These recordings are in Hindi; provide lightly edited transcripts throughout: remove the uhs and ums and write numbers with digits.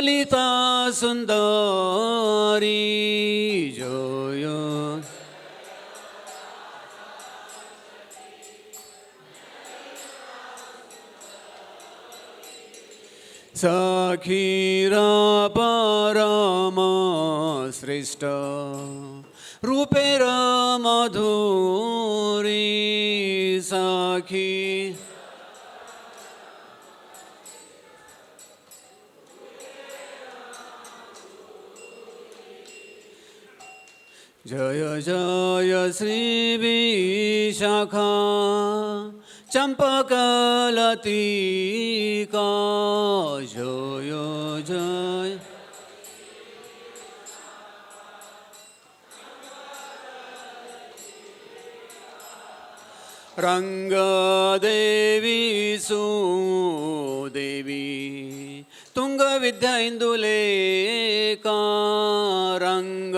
ललिता सुन्दरी जय सखीर परम श्रेष्ठ रूपेर मधुरी सखी जय जय श्री विशाखा चंपकलतिका जय जय रंगदेवी सुदेवी तुंगविद्या इंदुलेका रंग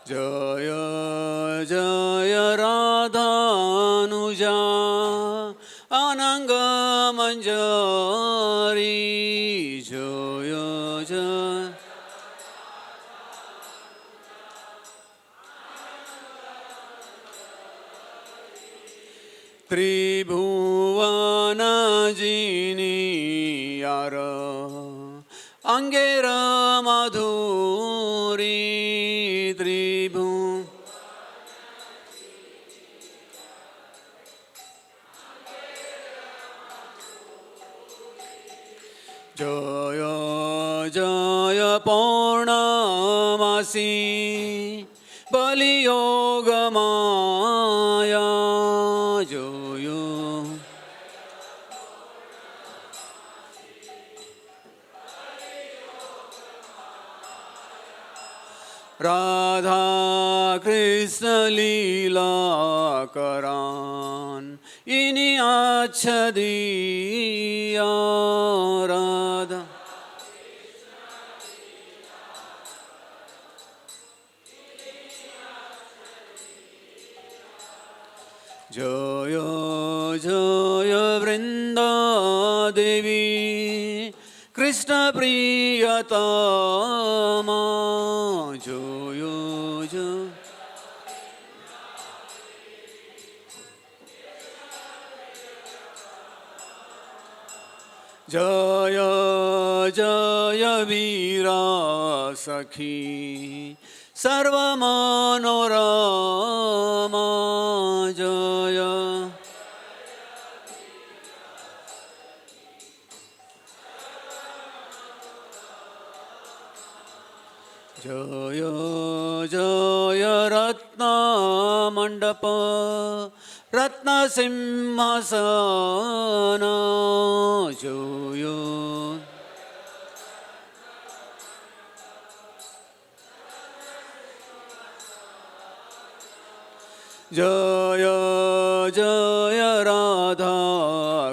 जय जय राधानुजा अनंग मंजरी जय जय त्रिभुवन जिनियार अंगेर मधुरी त्रिभु जय जय पौर्णमासी बलियोग माया जय राधा कृष्ण लीला करान इनी आच्छदिया राधा जय जय वृंदा देवी कृष्ण प्रियतमा जय जय जय जय वीरा सखी सर्वमनोरमा जय जय जय रत्न मंडप रत्न सिंहासन जय जय जय राधा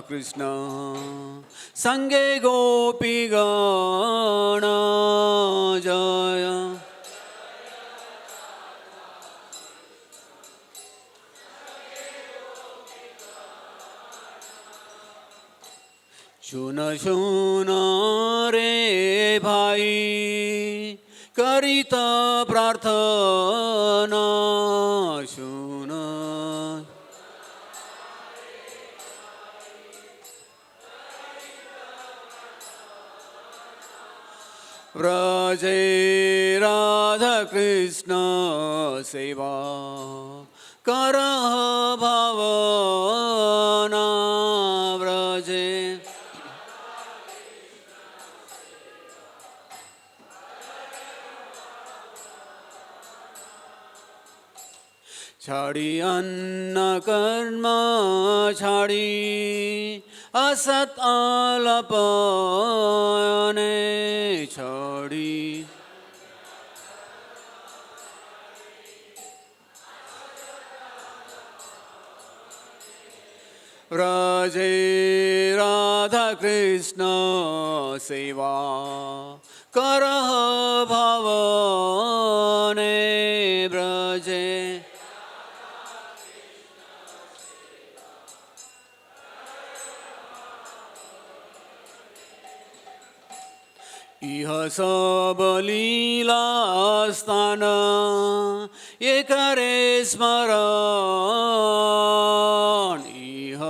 कृष्ण संगे गोपीगण जय सुन सुन रे भाई करित प्रार्थना सुन व्रजे राधा कृष्ण सेवा करह भावना व्रजे छाड़ी अन्न कर्म छाड़ी असत आलपने छाड़ी व्रजे राधा कृष्ण सेवा करह भावने व्रजे इह सब लीला स्थान ये करे स्मरण इह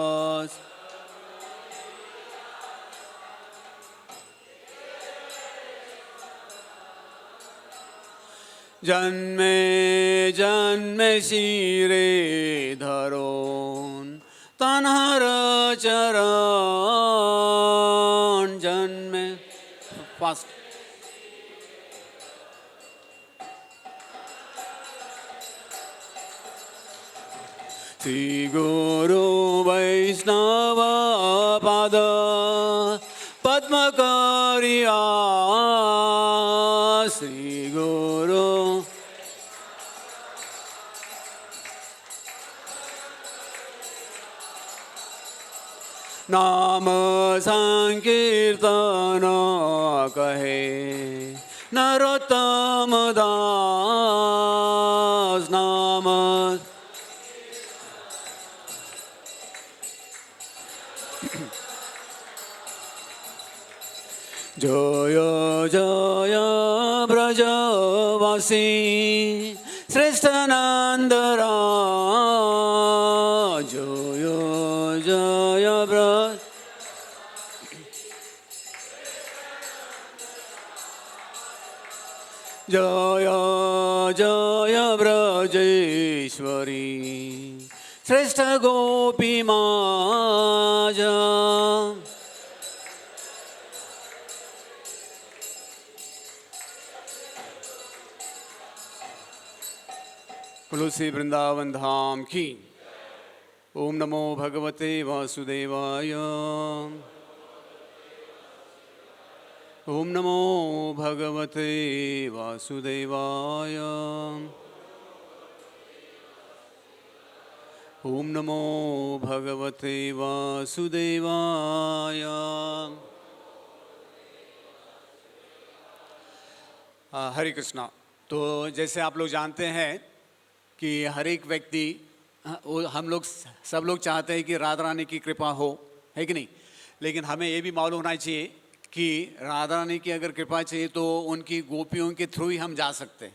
जन्मे जन्मे शिरे धरोन तन्हर चरण जन्मे फास्ट श्री गुरु वैष्णव पाद पद्म करिया श्री गुरु नाम संकीर्तन कहे नरोत्तम दास नाम जय जय ब्रजवासी श्रेष्ठ नंदराज जय जय ब्रज जय जय ब्रजेश्वरी श्रेष्ठ गोपी माज तुलसी वृंदावन धाम की। ओम नमो भगवते वासुदेवाय। ओम नमो भगवते वासुदेवाय। ओम नमो भगवते वासुदेवाय। हरे कृष्णा। तो जैसे आप लोग जानते हैं कि हर एक व्यक्ति हम लोग सब लोग चाहते हैं कि राधा रानी की कृपा हो, है कि नहीं। लेकिन हमें ये भी मालूम होना चाहिए कि राधा रानी की अगर कृपा चाहिए तो उनकी गोपियों के थ्रू ही हम जा सकते हैं।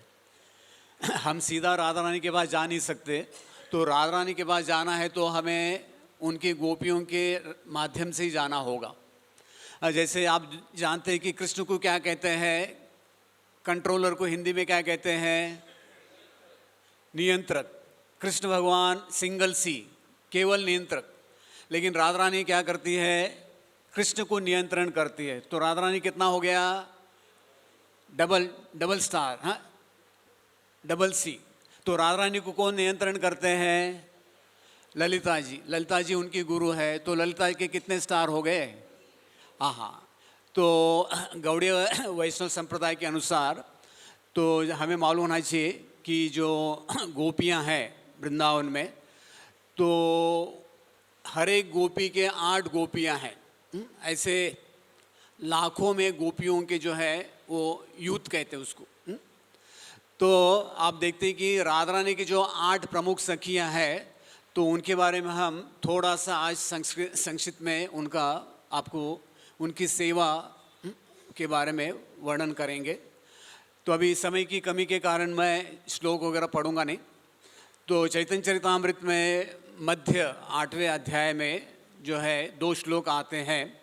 हम सीधा राधा रानी के पास जा नहीं सकते। तो राधा रानी के पास जाना है तो हमें उनकी गोपियों के माध्यम से ही जाना होगा। जैसे आप जानते हैं कि कृष्ण को क्या कहते हैं, कंट्रोलर को हिंदी में क्या कहते हैं, नियंत्रक। कृष्ण भगवान सिंगल सी, केवल नियंत्रक। लेकिन राधा रानी क्या करती है, कृष्ण को नियंत्रण करती है। तो राधा रानी कितना हो गया, डबल स्टार, हाँ, डबल सी। तो राधा रानी को कौन नियंत्रण करते हैं, ललिता जी। ललिता जी उनकी गुरु है। तो ललिता के कितने स्टार हो गए, हाँ। तो गौड़ीय वैष्णव संप्रदाय के अनुसार तो हमें मालूम होना चाहिए कि जो गोपियां हैं वृंदावन में, तो हर एक गोपी के 8 गोपियां हैं। ऐसे लाखों में गोपियों के जो है वो यूथ कहते हैं उसको। तो आप देखते हैं कि राधा रानी की जो 8 प्रमुख सखियां हैं, तो उनके बारे में हम थोड़ा सा आज संक्षिप्त में उनका आपको उनकी सेवा के बारे में वर्णन करेंगे। तो अभी समय की कमी के कारण मैं श्लोक वगैरह पढ़ूंगा नहीं। तो चैतन्य चरितामृत में मध्य 8वें अध्याय में जो है 2 श्लोक आते हैं।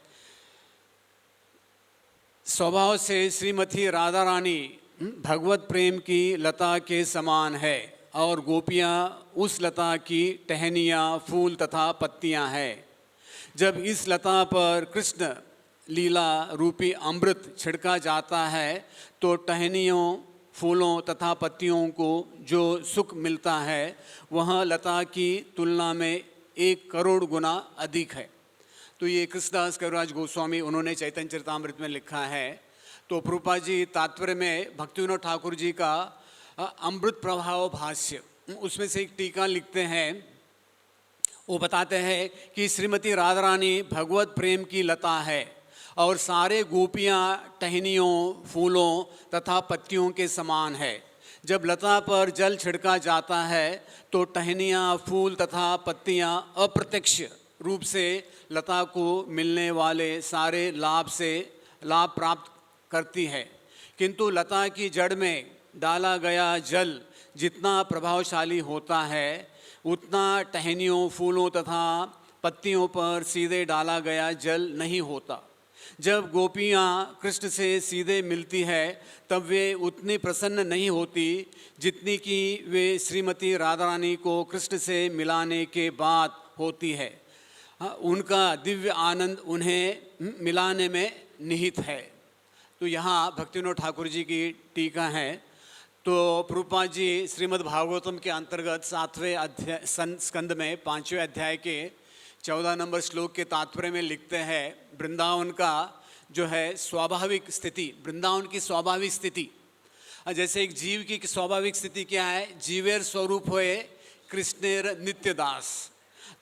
स्वभाव से श्रीमती राधा रानी भगवत प्रेम की लता के समान है और गोपियाँ उस लता की टहनियाँ, फूल तथा पत्तियाँ हैं। जब इस लता पर कृष्ण लीला रूपी अमृत छिड़का जाता है तो टहनियों, फूलों तथा पत्तियों को जो सुख मिलता है वह लता की तुलना में 1 करोड़ गुना अधिक है। तो ये कृष्णदास कविराज गोस्वामी उन्होंने चैतन्य चरितामृत में लिखा है। तो प्रभुपाद जी तात्पर्य में भक्तिविनोद ठाकुर जी का अमृत प्रभाव भाष्य, उसमें से एक टीका लिखते हैं। वो बताते हैं कि श्रीमती राधा रानी भगवत प्रेम की लता है और सारे गोपियाँ टहनियों, फूलों तथा पत्तियों के समान है। जब लता पर जल छिड़का जाता है तो टहनियाँ, फूल तथा पत्तियाँ अप्रत्यक्ष रूप से लता को मिलने वाले सारे लाभ प्राप्त करती है, किंतु लता की जड़ में डाला गया जल जितना प्रभावशाली होता है उतना टहनियों, फूलों तथा पत्तियों पर सीधे डाला गया जल नहीं होता। जब गोपियाँ कृष्ण से सीधे मिलती है तब वे उतनी प्रसन्न नहीं होती जितनी कि वे श्रीमती राधा रानी को कृष्ण से मिलाने के बाद होती है। उनका दिव्य आनंद उन्हें मिलाने में निहित है। तो यहाँ भक्तिविनोद ठाकुर जी की टीका है। तो प्रभुपाद जी श्रीमद् भागवतम के अंतर्गत 7वें अध्याय स्कंद में 5वें अध्याय के 14 नंबर श्लोक के तात्पर्य में लिखते हैं, वृंदावन का जो है स्वाभाविक स्थिति, वृंदावन की स्वाभाविक स्थिति, जैसे एक जीव की स्वाभाविक स्थिति क्या है, जीवेर स्वरूप होए कृष्णेर नित्य दास।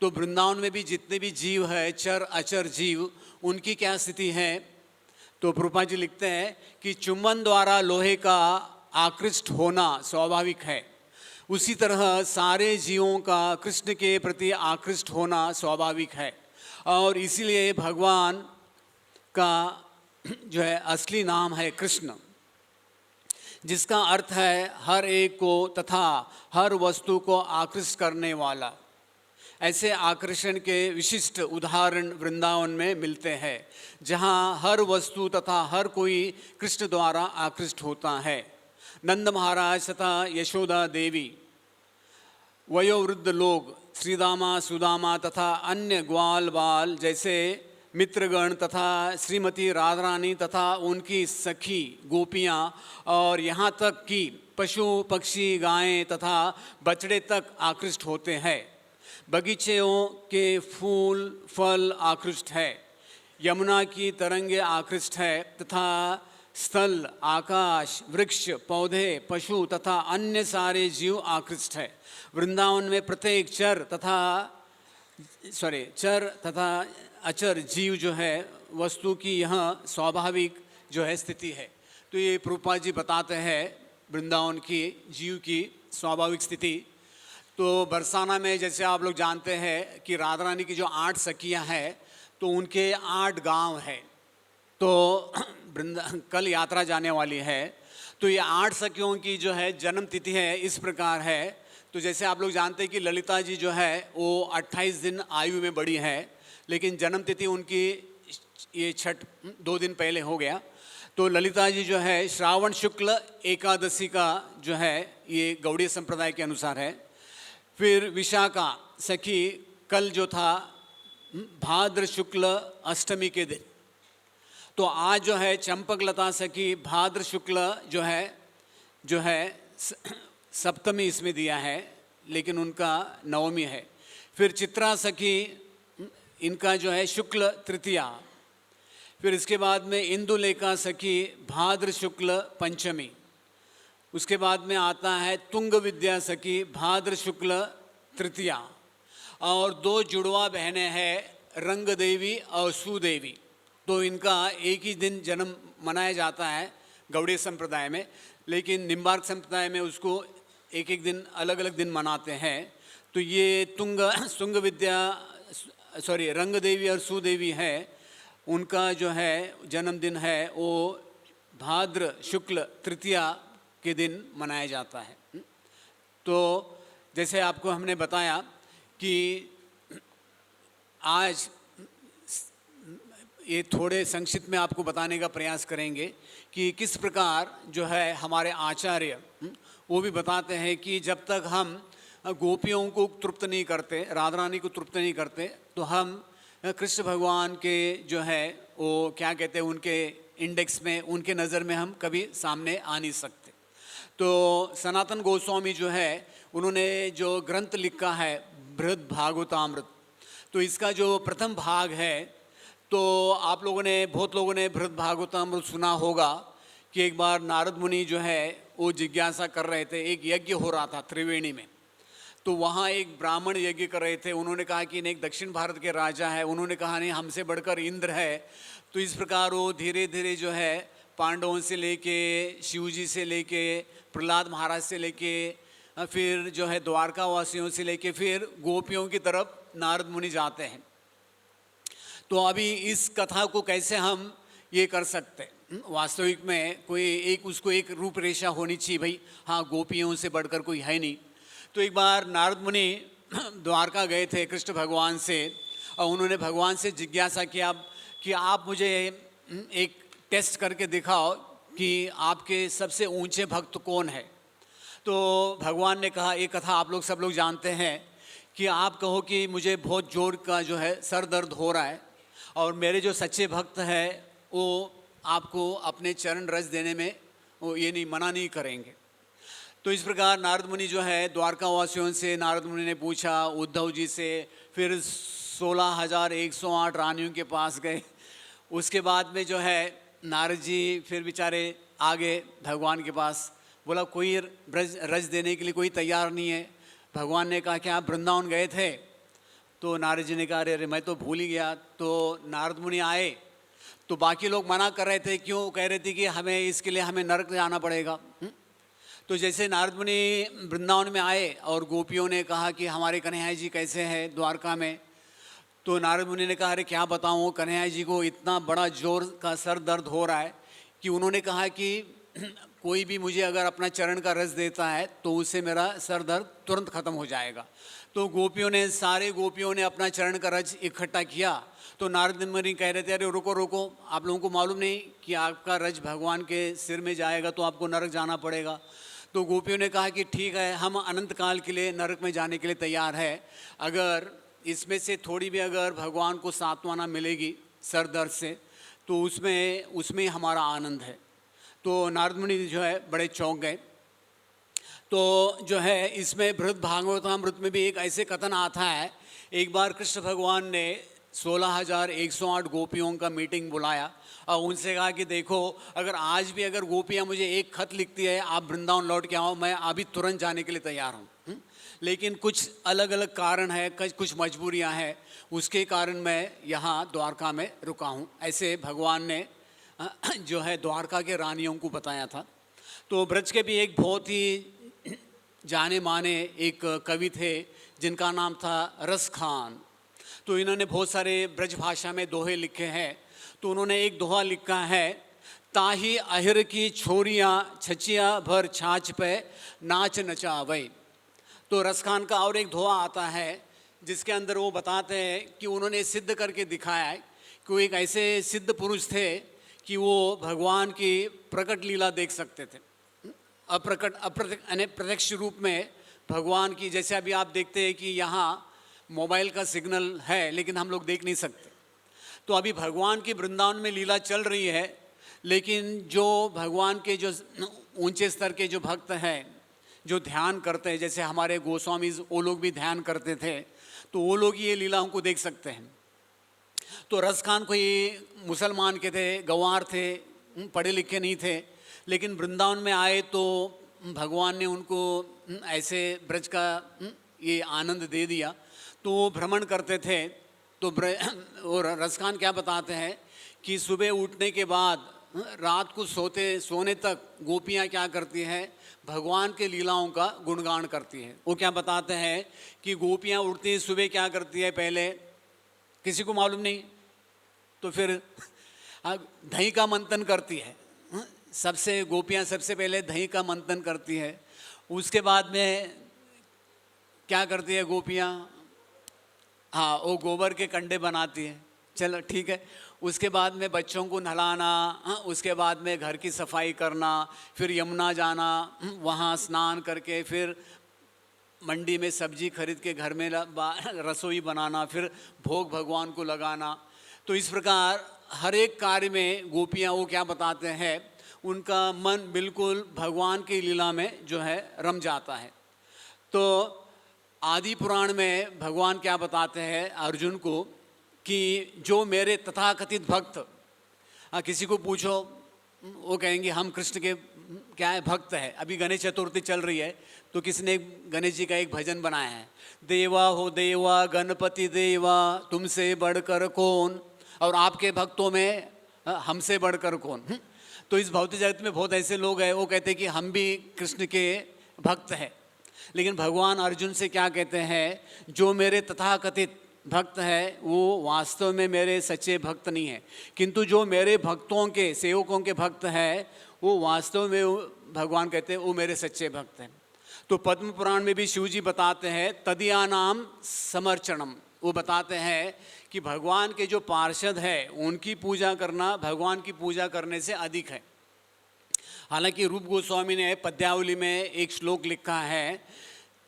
तो वृंदावन में भी जितने भी जीव है, चर अचर जीव, उनकी क्या स्थिति है। तो प्रभुपाद जी लिखते हैं कि चुंबन द्वारा लोहे का आकृष्ट होना स्वाभाविक है, उसी तरह सारे जीवों का कृष्ण के प्रति आकृष्ट होना स्वाभाविक है। और इसीलिए भगवान का जो है असली नाम है कृष्ण, जिसका अर्थ है हर एक को तथा हर वस्तु को आकृष्ट करने वाला। ऐसे आकर्षण के विशिष्ट उदाहरण वृंदावन में मिलते हैं, जहाँ हर वस्तु तथा हर कोई कृष्ण द्वारा आकृष्ट होता है। नंद महाराज तथा यशोदा देवी, वयोवृद्ध लोग, श्रीदामा सुदामा तथा अन्य ग्वाल बाल जैसे मित्रगण तथा श्रीमती राधा रानी तथा उनकी सखी गोपियाँ और यहाँ तक कि पशु पक्षी गायें तथा बछड़े तक आकृष्ट होते हैं। बगीचों के फूल फल आकृष्ट है, यमुना की तरंगे आकृष्ट है तथा स्थल, आकाश, वृक्ष, पौधे, पशु तथा अन्य सारे जीव आकृष्ट है। वृंदावन में प्रत्येक चर तथा अचर जीव जो है वस्तु की यह स्वाभाविक जो है स्थिति है। तो ये प्रभुपाद जी बताते हैं वृंदावन की जीव की स्वाभाविक स्थिति। तो बरसाना में जैसे आप लोग जानते हैं कि राधा रानी की जो 8 सखियाँ हैं, तो उनके 8 गांव हैं। तो कल यात्रा जाने वाली है। तो ये 8 सखियों की जो है जन्म तिथि है इस प्रकार है। तो जैसे आप लोग जानते हैं कि ललिता जी जो है वो 28 दिन आयु में बड़ी है, लेकिन जन्म तिथि उनकी ये छठ 2 दिन पहले हो गया। तो ललिता जी जो है श्रावण शुक्ल एकादशी का जो है ये गौड़ीय संप्रदाय के अनुसार है। फिर विशाखा सखी कल जो था भाद्र शुक्ल अष्टमी के दिन। तो आज जो है चंपक लता सखी भाद्र शुक्ल जो है सप्तमी इसमें दिया है, लेकिन उनका नवमी है। फिर चित्रा सखी इनका जो है शुक्ल तृतीया। फिर इसके बाद में इंदुलेखा सखी भाद्र शुक्ल पंचमी। उसके बाद में आता है तुंग विद्या सखी भाद्र शुक्ल तृतीया। और 2 जुड़वा बहनें हैं रंग देवी और सुदेवी। तो इनका एक ही दिन जन्म मनाया जाता है गौड़ीय संप्रदाय में, लेकिन निम्बार्क संप्रदाय में उसको एक एक दिन अलग अलग दिन मनाते हैं। तो ये रंग देवी और सुदेवी है, उनका जो है जन्मदिन है वो भाद्र शुक्ल तृतीया के दिन मनाया जाता है। तो जैसे आपको हमने बताया कि आज ये थोड़े संक्षिप्त में आपको बताने का प्रयास करेंगे कि किस प्रकार जो है हमारे आचार्य वो भी बताते हैं कि जब तक हम गोपियों को तृप्त नहीं करते, राधा रानी को तृप्त नहीं करते, तो हम कृष्ण भगवान के जो है वो क्या कहते हैं उनके इंडेक्स में, उनके नज़र में हम कभी सामने आ नहीं सकते। तो सनातन गोस्वामी जो है उन्होंने जो ग्रंथ लिखा है बृहद भागवतामृत, तो इसका जो प्रथम भाग है, तो आप लोगों ने बहुत लोगों ने बृहद भागवतामृत सुना होगा कि एक बार नारद मुनि जो है वो जिज्ञासा कर रहे थे। एक यज्ञ हो रहा था त्रिवेणी में, तो वहाँ एक ब्राह्मण यज्ञ कर रहे थे। उन्होंने कहा कि एक दक्षिण भारत के राजा है, उन्होंने कहा नहीं हमसे बढ़कर इंद्र है। तो इस प्रकार वो धीरे धीरे जो है पांडवों से लेके शिव जी से लेके प्रहलाद महाराज से लेके फिर जो है द्वारका वासियों से लेके फिर गोपियों की तरफ नारद मुनि जाते हैं। तो अभी इस कथा को कैसे हम ये कर सकते हैं, वास्तविक में कोई एक उसको एक रूपरेखा होनी चाहिए भाई, हाँ गोपियों से बढ़कर कोई है नहीं। तो एक बार नारद मुनि द्वारका गए थे कृष्ण भगवान से, और उन्होंने भगवान से जिज्ञासा किया कि आप मुझे एक टेस्ट करके दिखाओ कि आपके सबसे ऊंचे भक्त कौन है। तो भगवान ने कहा, एक कथा आप लोग सब लोग जानते हैं कि आप कहो कि मुझे बहुत जोर का जो है सर दर्द हो रहा है, और मेरे जो सच्चे भक्त हैं वो आपको अपने चरण रज देने में वो ये नहीं मना नहीं करेंगे। तो इस प्रकार नारद मुनि जो है द्वारका वासियों से नारद मुनि ने पूछा, उद्धव जी से, फिर 16,108 रानियों के पास गए। उसके बाद में जो है नारद जी फिर बेचारे आ गए भगवान के पास। बोला कोई रज देने के लिए कोई तैयार नहीं है। भगवान ने कहा कि आप वृंदावन गए थे? तो नारद जी ने कहा अरे मैं तो भूल ही गया। तो नारद मुनि आए तो बाकी लोग मना कर रहे थे, क्यों? कह रहे थे कि हमें इसके लिए हमें नरक जाना पड़ेगा। तो जैसे नारद मुनि वृंदावन में आए और गोपियों ने कहा कि हमारे कन्हैया जी कैसे हैं द्वारका में, तो नारद मुनि ने कहा अरे क्या बताऊँ, कन्हैया जी को इतना बड़ा जोर का सर दर्द हो रहा है कि उन्होंने कहा कि कोई भी मुझे अगर अपना चरण का रस देता है तो उससे मेरा सर दर्द तुरंत ख़त्म हो जाएगा। तो गोपियों ने, सारे गोपियों ने अपना चरण का रस इकट्ठा किया। तो नारद मुनि कह रहे थे अरे रुको रुको, आप लोगों को मालूम नहीं कि आपका रज भगवान के सिर में जाएगा तो आपको नरक जाना पड़ेगा। तो गोपियों ने कहा कि ठीक है, हम अनंत काल के लिए नरक में जाने के लिए तैयार है, अगर इसमें से थोड़ी भी अगर भगवान को सांत्वना मिलेगी सर दर्द से तो उसमें हमारा आनंद है। तो नारद मुनि जो है बड़े चौंक गए। तो जो है इसमें बृहद भागवतामृत में भी एक ऐसे कथन आता है, एक बार कृष्ण भगवान ने 16,108 गोपियों का मीटिंग बुलाया और उनसे कहा कि देखो अगर आज भी अगर गोपियाँ मुझे एक खत लिखती है आप वृंदावन लौट के आओ, मैं अभी तुरंत जाने के लिए तैयार हूँ, लेकिन कुछ अलग अलग कारण है, कुछ मजबूरियाँ हैं, उसके कारण मैं यहाँ द्वारका में रुका हूँ। ऐसे भगवान ने जो है द्वारका के रानियों को बताया था। तो ब्रज के भी एक बहुत ही जाने माने एक कवि थे जिनका नाम था रस खान। तो इन्होंने बहुत सारे ब्रज भाषा में दोहे लिखे हैं। तो उन्होंने एक दोहा लिखा है, ताही अहिर की छोरियाँ छचिया भर छाछ पे नाच नचावै। तो रस खान का और एक दोहा आता है जिसके अंदर वो बताते हैं कि उन्होंने सिद्ध करके दिखाया है कि वो एक ऐसे सिद्ध पुरुष थे कि वो भगवान की प्रकट लीला देख सकते थे, प्रत्यक्ष रूप में भगवान की। जैसे अभी आप देखते हैं कि यहाँ मोबाइल का सिग्नल है लेकिन हम लोग देख नहीं सकते। तो अभी भगवान की वृंदावन में लीला चल रही है, लेकिन जो भगवान के जो ऊंचे स्तर के जो भक्त हैं जो ध्यान करते हैं, जैसे हमारे गोस्वामी वो लोग भी ध्यान करते थे, तो वो लोग ये लीलाओं को देख सकते हैं। तो रस खान कोई मुसलमान के थे, गंवार थे, पढ़े लिखे नहीं थे, लेकिन वृंदावन में आए तो भगवान ने उनको ऐसे ब्रज का ये आनंद दे दिया। तो वो भ्रमण करते थे। तो और रस खान क्या बताते हैं कि सुबह उठने के बाद रात को सोने तक गोपियाँ क्या करती हैं, भगवान के लीलाओं का गुणगान करती हैं। वो क्या बताते हैं कि गोपियाँ उठती सुबह क्या करती है, पहले किसी को मालूम नहीं, तो फिर दही का मंथन करती है। सबसे गोपियाँ सबसे पहले दही का मंथन करती है। उसके बाद में क्या करती है गोपियाँ, हाँ वो गोबर के कंडे बनाती है, चलो ठीक है। उसके बाद में बच्चों को नहलाना, उसके बाद में घर की सफाई करना, फिर यमुना जाना, वहाँ स्नान करके फिर मंडी में सब्जी खरीद के घर में रसोई बनाना, फिर भोग भगवान को लगाना। तो इस प्रकार हर एक कार्य में गोपियाँ वो क्या बताते हैं, उनका मन बिल्कुल भगवान की लीला में जो है रम जाता है। तो आदि पुराण में भगवान क्या बताते हैं अर्जुन को कि जो मेरे तथाकथित भक्त, किसी को पूछो वो कहेंगे हम कृष्ण के क्या है भक्त है। अभी गणेश चतुर्थी चल रही है तो किसी ने गणेश जी का एक भजन बनाया है, देवा हो देवा गणपति देवा तुमसे बढ़कर कौन, और आपके भक्तों में हमसे बढ़कर कौन। तो इस भौतिक जगत में बहुत ऐसे लोग हैं वो कहते हैं कि हम भी कृष्ण के भक्त हैं, लेकिन भगवान अर्जुन से क्या कहते हैं, जो मेरे तथाकथित भक्त है वो वास्तव में मेरे सच्चे भक्त नहीं है, किंतु जो मेरे भक्तों के सेवकों के भक्त है वो वास्तव में भगवान कहते हैं वो मेरे सच्चे भक्त हैं। तो पद्म पुराण में भी शिव जी बताते हैं तदिया नाम समर्चनम, वो बताते हैं कि भगवान के जो पार्षद है उनकी पूजा करना भगवान की पूजा करने से अधिक है। हालांकि रूप गोस्वामी ने पद्यावली में एक श्लोक लिखा है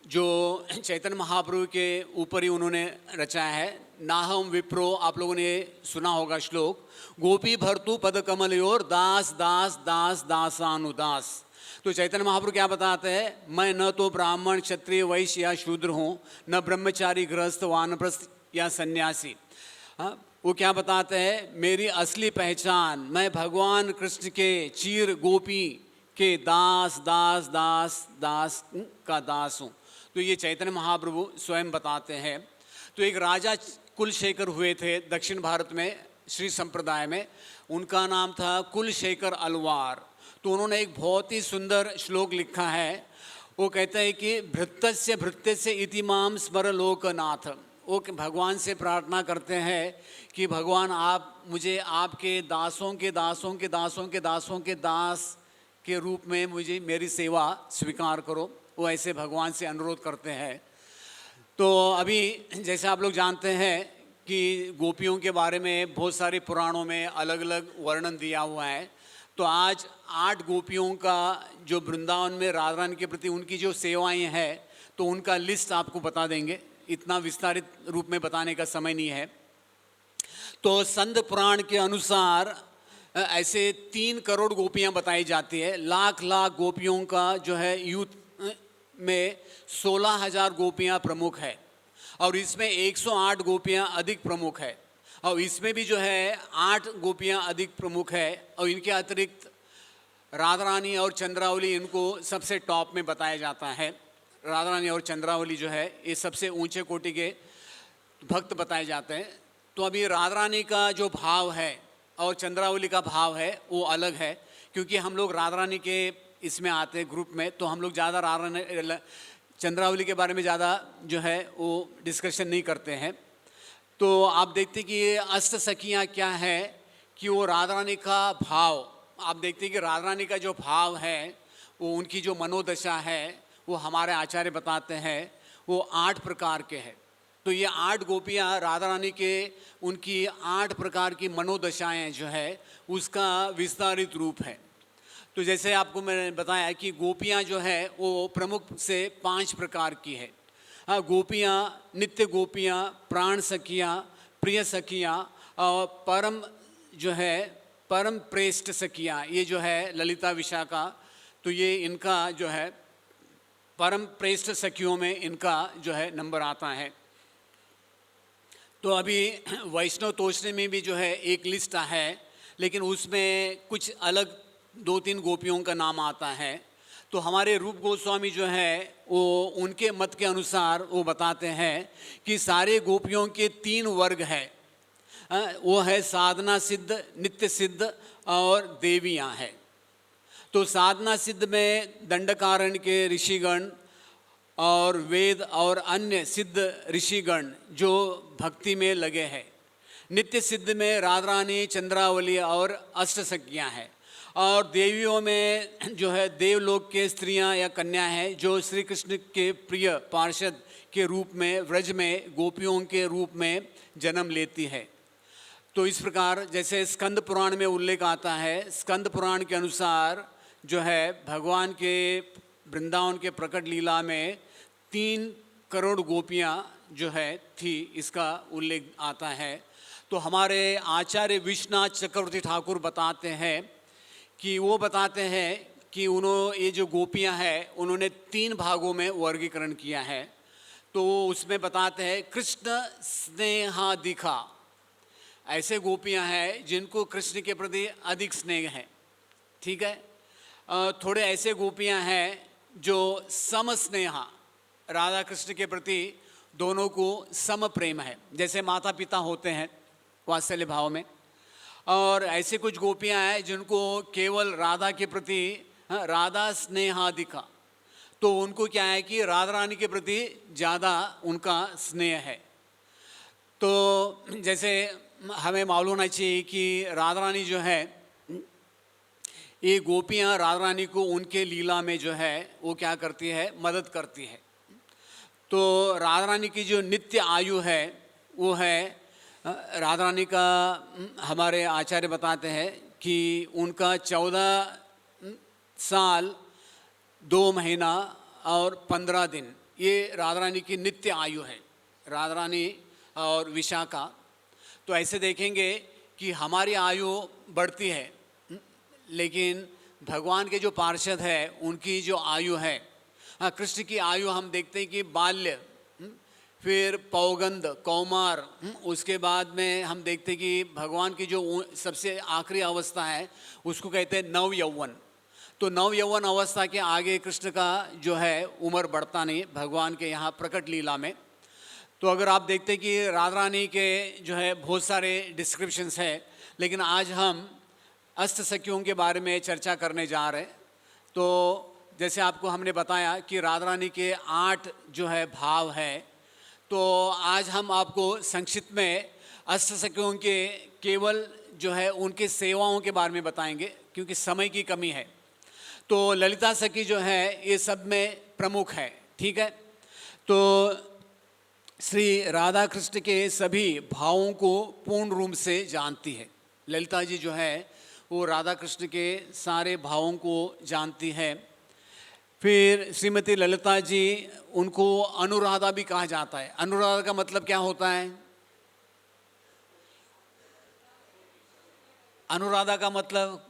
जो चैतन्य महाप्रभु के ऊपर ही उन्होंने रचाया है। नाहम विप्रो, आप लोगों ने सुना होगा श्लोक, गोपी भरतु पद कमलयोर दास दास दास दासानुदास। तो चैतन्य महाप्रभु क्या बताते हैं, मैं न तो ब्राह्मण क्षत्रिय वैश्य या शूद्र हूँ, न ब्रह्मचारी गृहस्थ वानप्रस्थ या सन्यासी। हाँ, वो क्या बताते हैं, मेरी असली पहचान मैं भगवान कृष्ण के चीर गोपी के दास दास दास दास का दास हूँ। तो ये चैतन्य महाप्रभु स्वयं बताते हैं। तो एक राजा कुलशेखर हुए थे दक्षिण भारत में श्री संप्रदाय में, उनका नाम था कुलशेखर अलवार। तो उन्होंने एक बहुत ही सुंदर श्लोक लिखा है, वो कहते हैं कि भृत्यस्य भृत्यस्य इति माम स्मर लोकनाथ। वो भगवान से प्रार्थना करते हैं कि भगवान आप मुझे आपके दासों के दासों के दासों के दासों के दास के रूप में मुझे मेरी सेवा स्वीकार करो। वो ऐसे भगवान से अनुरोध करते हैं। तो अभी जैसे आप लोग जानते हैं कि गोपियों के बारे में बहुत सारे पुराणों में अलग अलग वर्णन दिया हुआ है। तो आज 8 गोपियों का जो वृंदावन में राधा रानी के प्रति उनकी जो सेवाएं हैं तो उनका लिस्ट आपको बता देंगे, इतना विस्तारित रूप में बताने का समय नहीं है। तो स्कंद पुराण के अनुसार ऐसे 3 करोड़ गोपियां बताई जाती है। लाख लाख गोपियों का जो है यूथ में 16,000 गोपियां प्रमुख है और इसमें 108 गोपियां अधिक प्रमुख है और इसमें भी जो है 8 गोपियां अधिक प्रमुख है और इनके अतिरिक्त राधा रानी और चंद्रावली इनको सबसे टॉप में बताया जाता है। राधा रानी और चंद्रावली जो है ये सबसे ऊंचे कोटि के भक्त बताए जाते हैं। तो अभी राधा रानी का जो भाव है और चंद्रावली का भाव है वो अलग है, क्योंकि हम लोग राधा रानी के इसमें आते हैं ग्रुप में, तो हम लोग ज़्यादा राधा रानी चंद्रावली के बारे में ज़्यादा जो है वो डिस्कशन नहीं करते हैं। तो आप देखते कि ये अष्ट सखियाँ क्या है कि वो राधा रानी का भाव, आप देखते कि राधा रानी का जो भाव है वो उनकी जो मनोदशा है वो हमारे आचार्य बताते हैं वो 8 प्रकार के हैं। तो ये 8 गोपियाँ राधा रानी के उनकी 8 प्रकार की मनोदशाएं जो है उसका विस्तारित रूप है। तो जैसे आपको मैंने बताया कि गोपियाँ जो है वो प्रमुख से 5 प्रकार की है। हाँ, गोपियाँ, नित्य गोपियाँ, प्राण सखियाँ, प्रिय सखियाँ और परम जो है परम प्रेष्ठ सखियाँ, ये जो है ललिता विशाखा, तो ये इनका जो है परम प्रेष्ठ सखियों में इनका जो है नंबर आता है। तो अभी वैष्णव तोषणी में भी जो है एक लिस्ट है, लेकिन उसमें कुछ अलग 2-3 गोपियों का नाम आता है। तो हमारे रूप गोस्वामी जो है वो उनके मत के अनुसार वो बताते हैं कि सारे गोपियों के 3 वर्ग है। वो है साधना सिद्ध, नित्य सिद्ध और देवियाँ हैं। तो साधना सिद्ध में दंडकारण्य के ऋषिगण और वेद और अन्य सिद्ध ऋषिगण जो भक्ति में लगे हैं। नित्य सिद्ध में राधा रानी, चंद्रावली और अष्टसखियाँ हैं। और देवियों में जो है देवलोक के स्त्रियां या कन्या हैं जो श्री कृष्ण के प्रिय पार्षद के रूप में व्रज में गोपियों के रूप में जन्म लेती है। तो इस प्रकार जैसे स्कंद पुराण में उल्लेख आता है, स्कंद पुराण के अनुसार जो है भगवान के वृंदावन के प्रकट लीला में 3 करोड़ गोपियां जो है थी, इसका उल्लेख आता है। तो हमारे आचार्य विश्वनाथ चक्रवर्ती ठाकुर बताते हैं कि वो बताते हैं कि उन्होंने ये जो गोपियां हैं उन्होंने 3 भागों में वर्गीकरण किया है। तो उसमें बताते हैं कृष्ण स्नेहाधिका, ऐसे गोपियां हैं जिनको कृष्ण के प्रति अधिक स्नेह है, ठीक है। थोड़े ऐसे गोपियां हैं जो सम स्नेहा, राधा कृष्ण के प्रति दोनों को सम प्रेम है, जैसे माता पिता होते हैं वात्सल्य भाव में। और ऐसे कुछ गोपियां हैं जिनको केवल राधा के प्रति राधा स्नेहाधिका, तो उनको क्या है कि राधा रानी के प्रति ज़्यादा उनका स्नेह है। तो जैसे हमें मालूम होना चाहिए कि राधा रानी जो है, ये गोपियाँ राधा रानी को उनके लीला में जो है वो क्या करती है, मदद करती है। तो राधा रानी की जो नित्य आयु है वो है, राधा रानी का हमारे आचार्य बताते हैं कि उनका 14 साल 2 महीना और 15 दिन ये राधा रानी की नित्य आयु है, राधा रानी और विशाखा। तो ऐसे देखेंगे कि हमारी आयु बढ़ती है, लेकिन भगवान के जो पार्षद है उनकी जो आयु है, कृष्ण की आयु हम देखते हैं कि बाल्य, फिर पौगंध, कौमार, उसके बाद में हम देखते हैं कि भगवान की जो सबसे आखिरी अवस्था है उसको कहते हैं नव यौवन। तो नव यौवन अवस्था के आगे कृष्ण का जो है उम्र बढ़ता नहीं भगवान के यहाँ प्रकट लीला में। तो अगर आप देखते हैं कि राधा रानी के जो है बहुत सारे डिस्क्रिप्शंस है, लेकिन आज हम अष्ट सखियों के बारे में चर्चा करने जा रहे हैं। तो जैसे आपको हमने बताया कि राधा रानी के 8 जो है भाव है, तो आज हम आपको संक्षिप्त में अष्ट सखियों के केवल जो है उनके सेवाओं के बारे में बताएंगे, क्योंकि समय की कमी है। तो ललिता सखी जो है ये सब में प्रमुख है, ठीक है। तो श्री राधा कृष्ण के सभी भावों को पूर्ण रूप से जानती है। ललिता जी जो है वो राधा कृष्ण के सारे भावों को जानती है। फिर श्रीमती ललिता जी, उनको अनुराधा भी कहा जाता है। अनुराधा का मतलब क्या होता है? अनुराधा का मतलब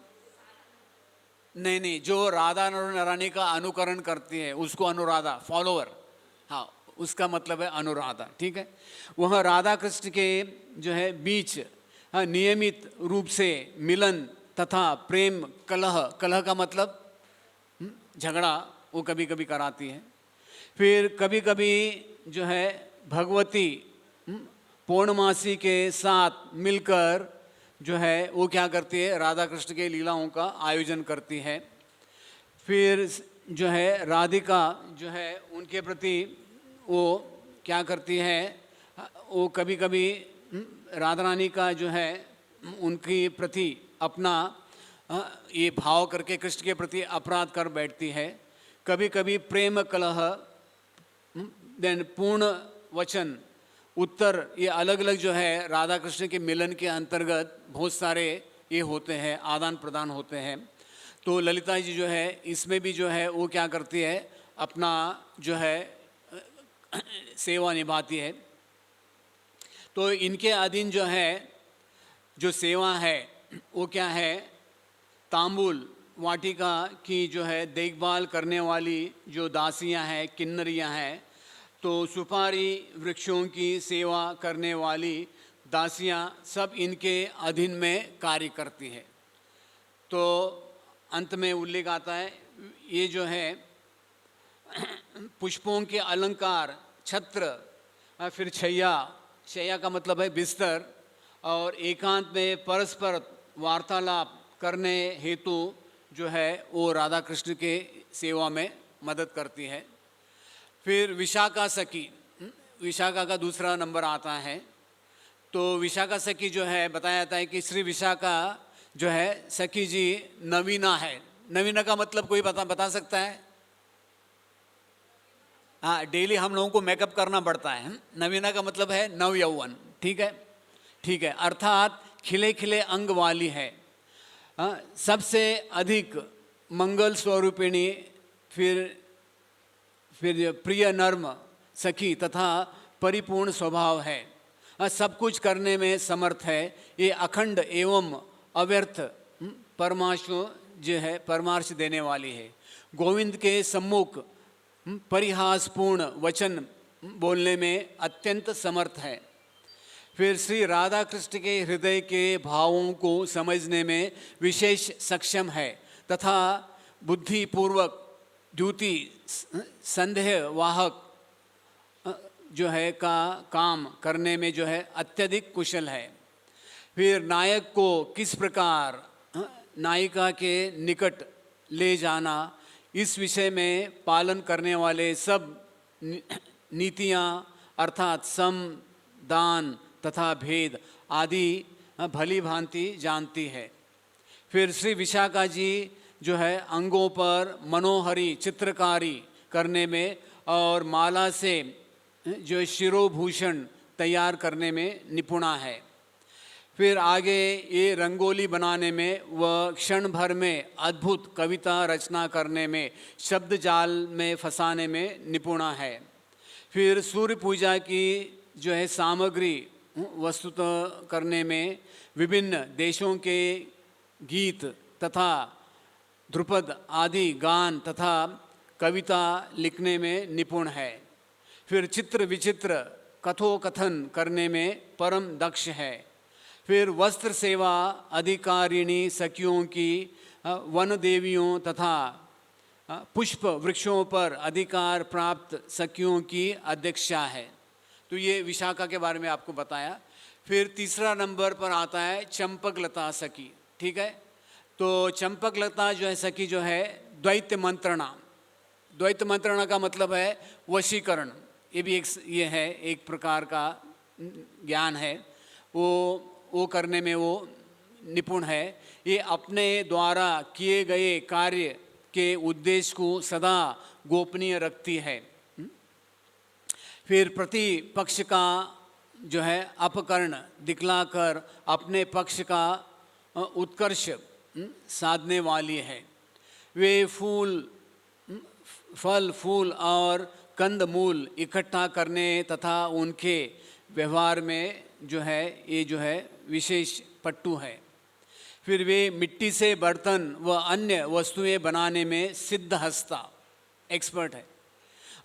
नहीं, जो राधा रानी का अनुकरण करती है उसको अनुराधा, फॉलोअर, हाँ, उसका मतलब है अनुराधा, ठीक है। वह राधा कृष्ण के जो है बीच नियमित रूप से मिलन तथा प्रेम, कलह का मतलब झगड़ा, वो कभी कभी कराती है। फिर कभी कभी जो है भगवती पूर्णमासी के साथ मिलकर जो है वो क्या करती है, राधा कृष्ण के लीलाओं का आयोजन करती है। फिर जो है राधिका जो है उनके प्रति वो क्या करती है, वो कभी कभी राधा रानी का जो है उनकी प्रति अपना ये भाव करके कृष्ण के प्रति अपराध कर बैठती है। कभी कभी प्रेम कलह, देन पूर्ण वचन, उत्तर, ये अलग अलग जो है राधा कृष्ण के मिलन के अंतर्गत बहुत सारे ये होते हैं, आदान प्रदान होते हैं। तो ललिता जी जो है इसमें भी जो है वो क्या करती है, अपना जो है सेवा निभाती है। तो इनके अधीन जो है जो सेवा है वो क्या है, तांबूल वाटिका की जो है देखभाल करने वाली जो दासियां हैं, किन्नरियां हैं, तो सुपारी वृक्षों की सेवा करने वाली दासियां सब इनके अधीन में कार्य करती है। तो अंत में उल्लेख आता है, ये जो है पुष्पों के अलंकार, छत्र, फिर शैया का मतलब है बिस्तर, और एकांत में परस्पर वार्तालाप करने हेतु जो है वो राधा कृष्ण के सेवा में मदद करती है। फिर विशाखा सखी, विशाखा का दूसरा नंबर आता है। तो विशाखा सखी जो है बताया जाता है कि श्री विशाखा जो है सखी जी नवीना है। नवीना का मतलब कोई बता सकता है? हाँ, डेली हम लोगों को मेकअप करना पड़ता है। नवीना का मतलब है नव यौवन, ठीक है, ठीक है, अर्थात खिले खिले अंग वाली है। सबसे अधिक मंगल स्वरूपिणी, फिर प्रिय नर्म सखी तथा परिपूर्ण स्वभाव है। सब कुछ करने में समर्थ है। ये अखंड एवं अव्यर्थ परमार्श जो है परमार्श देने वाली है। गोविंद के सम्मुख परिहासपूर्ण वचन बोलने में अत्यंत समर्थ है। फिर श्री राधा कृष्ण के हृदय के भावों को समझने में विशेष सक्षम है तथा बुद्धिपूर्वक द्युति संदेह वाहक जो है का काम करने में जो है अत्यधिक कुशल है। फिर नायक को किस प्रकार नायिका के निकट ले जाना, इस विषय में पालन करने वाले सब नीतियाँ अर्थात सम, दान, तथा भेद आदि भली भांति जानती है। फिर श्री विशाखा जी जो है अंगों पर मनोहरी चित्रकारी करने में और माला से जो शिरोभूषण तैयार करने में निपुणा है। फिर आगे ये रंगोली बनाने में व क्षण भर में अद्भुत कविता रचना करने में, शब्द जाल में फंसाने में निपुणा है। फिर सूर्य पूजा की जो है सामग्री वस्तुतः करने में, विभिन्न देशों के गीत तथा ध्रुपद आदि गान तथा कविता लिखने में निपुण है। फिर चित्र विचित्र कथोकथन करने में परम दक्ष है। फिर वस्त्र सेवा अधिकारिणी सखियों की वन देवियों तथा पुष्प वृक्षों पर अधिकार प्राप्त सखियों की अध्यक्षा है। तो ये विशाखा के बारे में आपको बताया। फिर तीसरा नंबर पर आता है चंपकलता सखी। ठीक है, तो चंपकलता जो है सखी जो है द्वैत मंत्रणा। द्वैत मंत्रणा का मतलब है वशीकरण। ये भी एक प्रकार का ज्ञान है। वो करने में वो निपुण है। ये अपने द्वारा किए गए कार्य के उद्देश्य को सदा गोपनीय रखती है। फिर प्रतिपक्ष का जो है अपकरण दिखलाकर अपने पक्ष का उत्कर्ष साधने वाली है। वे फल फूल और कंद मूल इकट्ठा करने तथा उनके व्यवहार में जो है विशेष पट्टू है। फिर वे मिट्टी से बर्तन व अन्य वस्तुएं बनाने में सिद्ध हस्ता एक्सपर्ट है।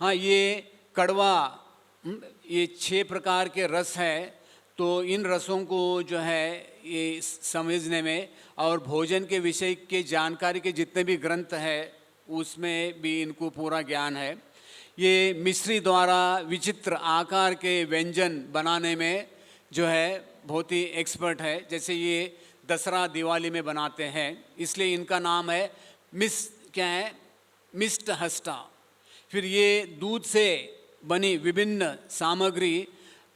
हाँ, ये कड़वा ये 6 प्रकार के रस है। तो इन रसों को जो है ये समझने में और भोजन के विषय के जानकारी के जितने भी ग्रंथ है उसमें भी इनको पूरा ज्ञान है। ये मिस्री द्वारा विचित्र आकार के व्यंजन बनाने में जो है बहुत ही एक्सपर्ट है। जैसे ये दसरा दिवाली में बनाते हैं, इसलिए इनका नाम है मिस्ट हस्ता। फिर ये दूध से बनी विभिन्न सामग्री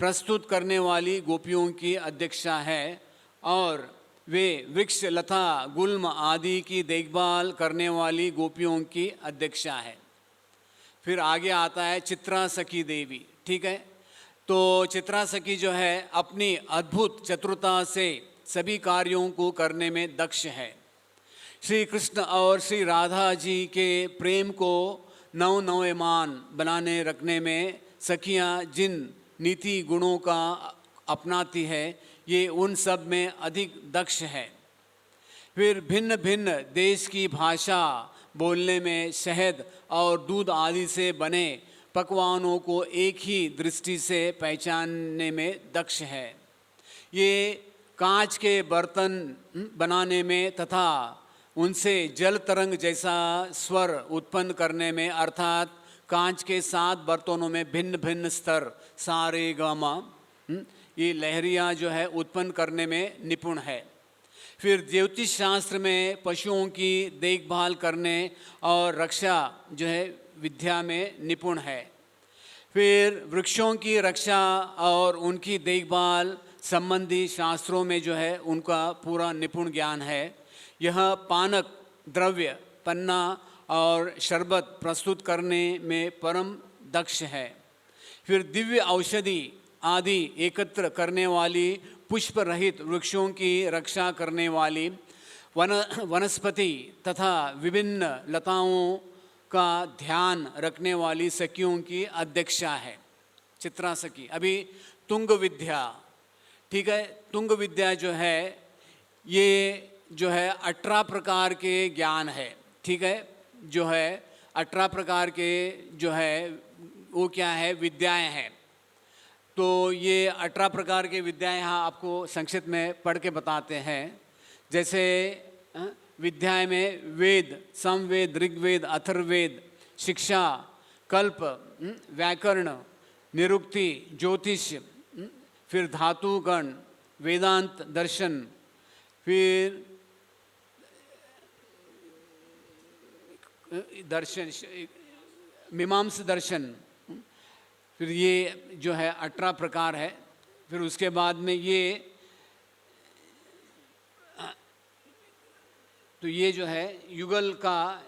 प्रस्तुत करने वाली गोपियों की अध्यक्षा है और वे वृक्ष लता गुल्म आदि की देखभाल करने वाली गोपियों की अध्यक्षा है। फिर आगे आता है चित्रा सखी देवी। ठीक है, तो चित्रा सखी जो है अपनी अद्भुत चतुरता से सभी कार्यों को करने में दक्ष है। श्री कृष्ण और श्री राधा जी के प्रेम को नवयमान बनाने रखने में सखियां जिन नीति गुणों का अपनाती है, ये उन सब में अधिक दक्ष है। फिर भिन्न भिन्न देश की भाषा बोलने में, शहद और दूध आदि से बने पकवानों को एक ही दृष्टि से पहचानने में दक्ष है। ये कांच के बर्तन बनाने में तथा उनसे जल तरंग जैसा स्वर उत्पन्न करने में, अर्थात कांच के 7 बर्तनों में भिन्न भिन्न स्तर सा रे ग म ये लहरियाँ जो है उत्पन्न करने में निपुण है। फिर ज्योतिष शास्त्र में पशुओं की देखभाल करने और रक्षा जो है विद्या में निपुण है। फिर वृक्षों की रक्षा और उनकी देखभाल संबंधी शास्त्रों में जो है उनका पूरा निपुण ज्ञान है। यह पानक द्रव्य, पन्ना और शरबत प्रस्तुत करने में परम दक्ष है। फिर दिव्य औषधि आदि एकत्र करने वाली, पुष्प रहित वृक्षों की रक्षा करने वाली, वनस्पति तथा विभिन्न लताओं का ध्यान रखने वाली सखियों की अध्यक्षा है चित्रा सखी। अभी तुंग विद्या। ठीक है, तुंग विद्या जो है ये जो है 18 प्रकार के ज्ञान है। ठीक है, जो है 18 प्रकार के जो है वो क्या है, विद्याएं हैं। तो ये 18 प्रकार के विद्याएं यहाँ आपको संक्षिप्त में पढ़ के बताते हैं। जैसे विद्याएं में वेद, समवेद, ऋग्वेद, अथर्ववेद, शिक्षा, कल्प, व्याकरण, निरुक्ति, ज्योतिष, फिर धातुगण, वेदांत दर्शन, फिर दर्शन, मीमांसा दर्शन, फिर ये जो है 18 प्रकार है। फिर उसके बाद में ये जो है युगल का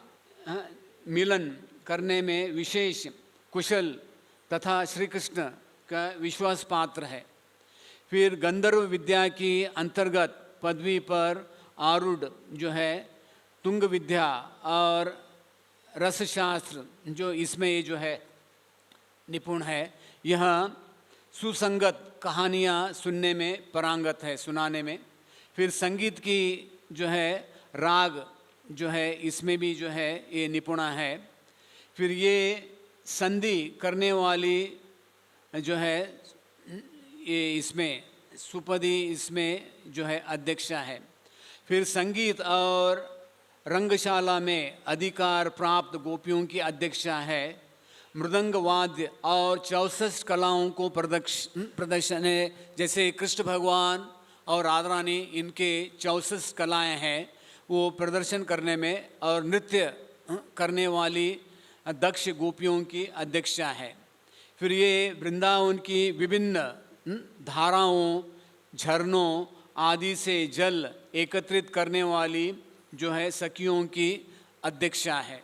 मिलन करने में विशेष कुशल तथा श्री कृष्ण का विश्वास पात्र है। फिर गंधर्व विद्या की अंतर्गत पदवी पर आरूढ़ जो है तुंग विद्या और रसशास्त्र जो इसमें ये जो है निपुण है, यह सुसंगत कहानियाँ सुनने में पारंगत है, सुनाने में। फिर संगीत की जो है राग जो है इसमें भी जो है ये निपुणा है। फिर ये संधि करने वाली जो है ये इसमें सुपदी इसमें जो है अध्यक्षा है। फिर संगीत और रंगशाला में अधिकार प्राप्त गोपियों की अध्यक्षा है। मृदंग वाद्य और 64 कलाओं को प्रदर्शन है, जैसे कृष्ण भगवान और राधा रानी इनके 64 कलाएं हैं, वो प्रदर्शन करने में और नृत्य करने वाली दक्ष गोपियों की अध्यक्षा है। फिर ये वृंदावन की विभिन्न धाराओं, झरनों आदि से जल एकत्रित करने वाली जो है सखियों की अध्यक्षा है।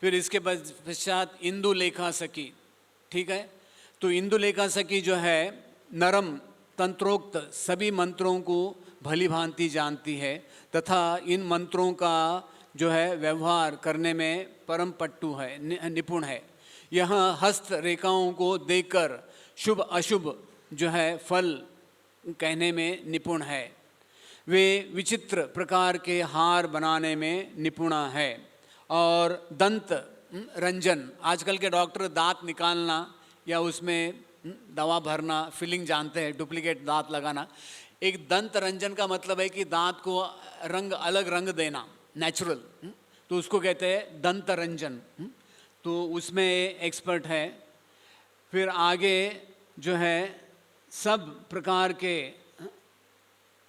फिर इसके पश्चात इंदु लेखा सखी, ठीक है। तो इंदु लेखा सखी जो है नरम तंत्रोक्त सभी मंत्रों को भली भांति जानती है तथा इन मंत्रों का जो है व्यवहार करने में परम पट्टू है, निपुण है। यह हस्त रेखाओं को देखकर शुभ अशुभ जो है फल कहने में निपुण है। वे विचित्र प्रकार के हार बनाने में निपुणा है। और दंत रंजन, आजकल के डॉक्टर दांत निकालना या उसमें दवा भरना, फिलिंग जानते हैं, डुप्लीकेट दांत लगाना। एक दंत रंजन का मतलब है कि दांत को रंग अलग रंग देना, नेचुरल, तो उसको कहते हैं दंत रंजन। तो उसमें एक्सपर्ट है। फिर आगे जो है सब प्रकार के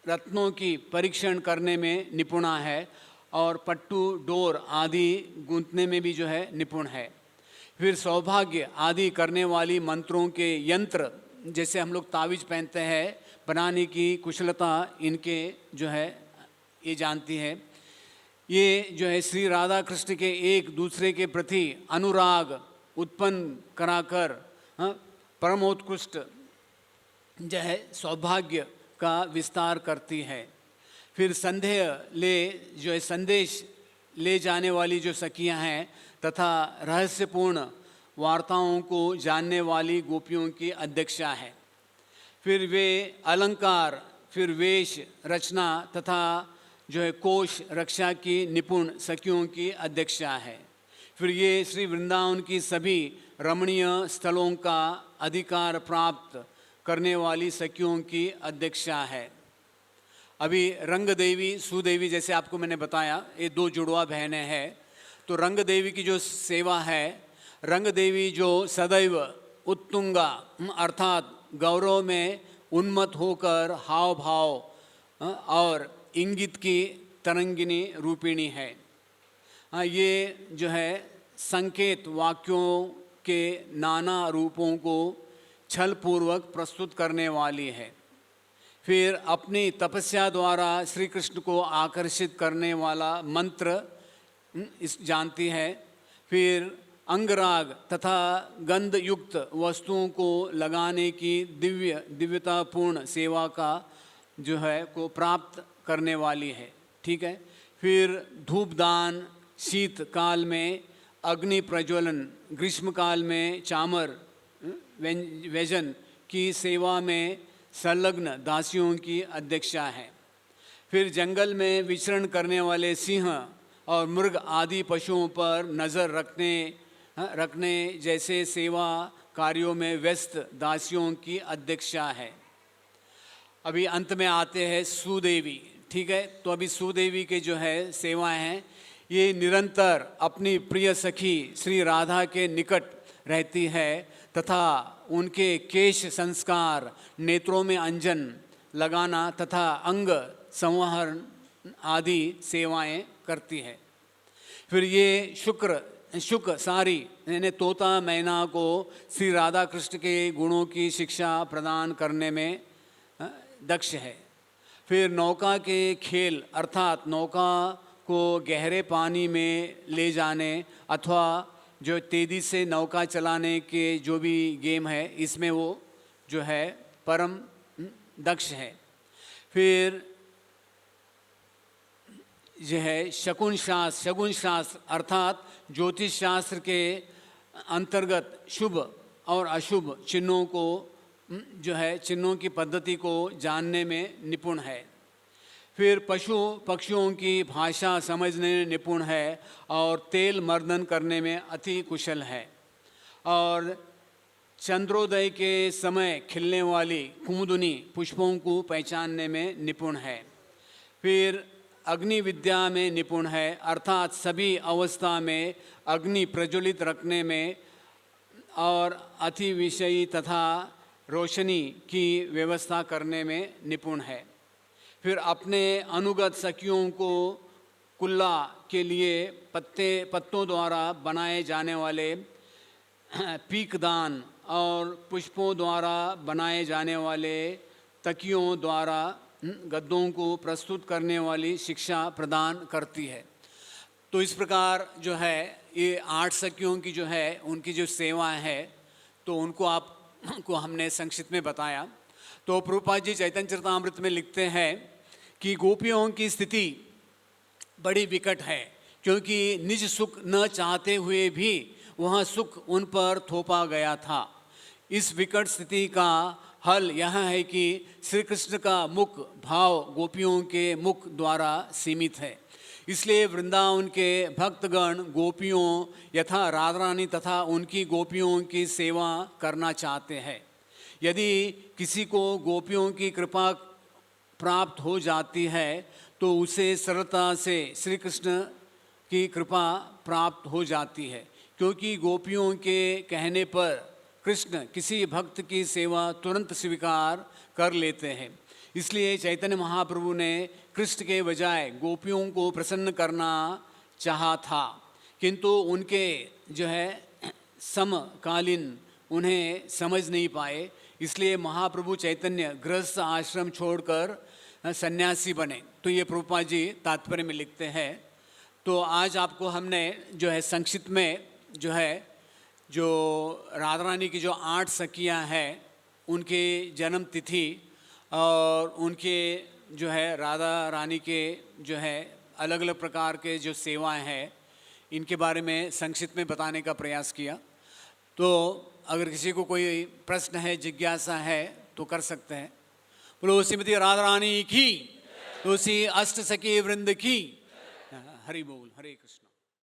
रत्नों की परीक्षण करने में निपुणा है और पट्टू डोर आदि गूंथने में भी जो है निपुण है। फिर सौभाग्य आदि करने वाली मंत्रों के यंत्र, जैसे हम लोग तावीज पहनते हैं, बनाने की कुशलता इनके जो है ये जानती है। ये जो है श्री राधा कृष्ण के एक दूसरे के प्रति अनुराग उत्पन्न कराकर परमोत्कृष्ट जो है सौभाग्य का विस्तार करती है। फिर संदेश ले जाने वाली जो सखियां हैं तथा रहस्यपूर्ण वार्ताओं को जानने वाली गोपियों की अध्यक्षा है। फिर वे अलंकार, फिर वेश रचना तथा जो है कोश रक्षा की निपुण सखियों की अध्यक्षा है। फिर ये श्री वृंदावन की सभी रमणीय स्थलों का अधिकार प्राप्त करने वाली सखियों की अध्यक्षा है। अभी रंग देवी, सुदेवी, जैसे आपको मैंने बताया, ये दो जुड़वा बहनें हैं। तो रंग देवी की जो सेवा है, रंग देवी जो सदैव उत्तुंगा अर्थात गौरव में उन्मत्त होकर हाव भाव और इंगित की तरंगिनी रूपिणी है। ये जो है संकेत वाक्यों के नाना रूपों को छलपूर्वक प्रस्तुत करने वाली है। फिर अपनी तपस्या द्वारा श्री कृष्ण को आकर्षित करने वाला मंत्र इस जानती है। फिर अंगराग तथा गंध युक्त वस्तुओं को लगाने की दिव्यतापूर्ण सेवा का जो है को प्राप्त करने वाली है, ठीक है। फिर धूपदान, शीत काल में अग्नि प्रज्वलन, ग्रीष्म काल में चामर व्यजन की सेवा में संलग्न दासियों की अध्यक्षा है। फिर जंगल में विचरण करने वाले सिंह और मृग आदि पशुओं पर नज़र रखने जैसे सेवा कार्यों में व्यस्त दासियों की अध्यक्षा है। अभी अंत में आते हैं सुदेवी, ठीक है। तो अभी सुदेवी के जो है सेवाएं हैं, ये निरंतर अपनी प्रिय सखी श्री राधा के निकट रहती है तथा उनके केश संस्कार, नेत्रों में अंजन लगाना तथा अंग संवहन आदि सेवाएं करती है। फिर ये शुक्र शुक सारी यानी तोता मैना को श्री राधा कृष्ण के गुणों की शिक्षा प्रदान करने में दक्ष है। फिर नौका के खेल अर्थात नौका को गहरे पानी में ले जाने अथवा जो तेजी से नौका चलाने के जो भी गेम है इसमें वो जो है परम दक्ष है। फिर जो है शकुन शास्त्र अर्थात ज्योतिष शास्त्र के अंतर्गत शुभ और अशुभ चिन्हों को जो है चिन्हों की पद्धति को जानने में निपुण है। फिर पशु पक्षियों की भाषा समझने में निपुण है और तेल मर्दन करने में अति कुशल है और चंद्रोदय के समय खिलने वाली कुमुदनी पुष्पों को पहचानने में निपुण है। फिर अग्नि विद्या में निपुण है अर्थात सभी अवस्था में अग्नि प्रज्वलित रखने में और अति विषयी तथा रोशनी की व्यवस्था करने में निपुण है। फिर अपने अनुगत सखियों को कुल्ला के लिए पत्तों द्वारा बनाए जाने वाले पीकदान और पुष्पों द्वारा बनाए जाने वाले तकियों द्वारा गद्दों को प्रस्तुत करने वाली शिक्षा प्रदान करती है। तो इस प्रकार जो है ये 8 सखियों की जो है उनकी जो सेवा है तो उनको आपको हमने संक्षिप्त में बताया। तो प्रभुपाद जी चैतन्य चरितामृत में लिखते हैं कि गोपियों की स्थिति बड़ी विकट है क्योंकि निज सुख न चाहते हुए भी वह सुख उन पर थोपा गया था। इस विकट स्थिति का हल यह है कि श्री कृष्ण का मुख भाव गोपियों के मुख द्वारा सीमित है। इसलिए वृंदावन के भक्तगण गोपियों यथा राधा रानी तथा उनकी गोपियों की सेवा करना चाहते हैं। यदि किसी को गोपियों की कृपा प्राप्त हो जाती है तो उसे सरलता से श्री कृष्ण की कृपा प्राप्त हो जाती है क्योंकि गोपियों के कहने पर कृष्ण किसी भक्त की सेवा तुरंत स्वीकार कर लेते हैं। इसलिए चैतन्य महाप्रभु ने कृष्ण के बजाय गोपियों को प्रसन्न करना चाहा था किंतु उनके जो है समकालीन उन्हें समझ नहीं पाए। इसलिए महाप्रभु चैतन्य गृहस्थ आश्रम छोड़कर सन्यासी बने। तो ये प्रभुपाद जी तात्पर्य में लिखते हैं। तो आज आपको हमने जो है संक्षिप्त में जो है जो राधा रानी की जो 8 सखियाँ हैं उनके जन्म तिथि और उनके जो है राधा रानी के जो है अलग अलग प्रकार के जो सेवाएं हैं इनके बारे में संक्षिप्त में बताने का प्रयास किया। तो अगर किसी को कोई प्रश्न है जिज्ञासा है तो कर सकते हैं। बोलो श्रीमती राधा रानी की, तो उसी अष्ट सखी वृंद की। हरि बोल, हरे कृष्ण।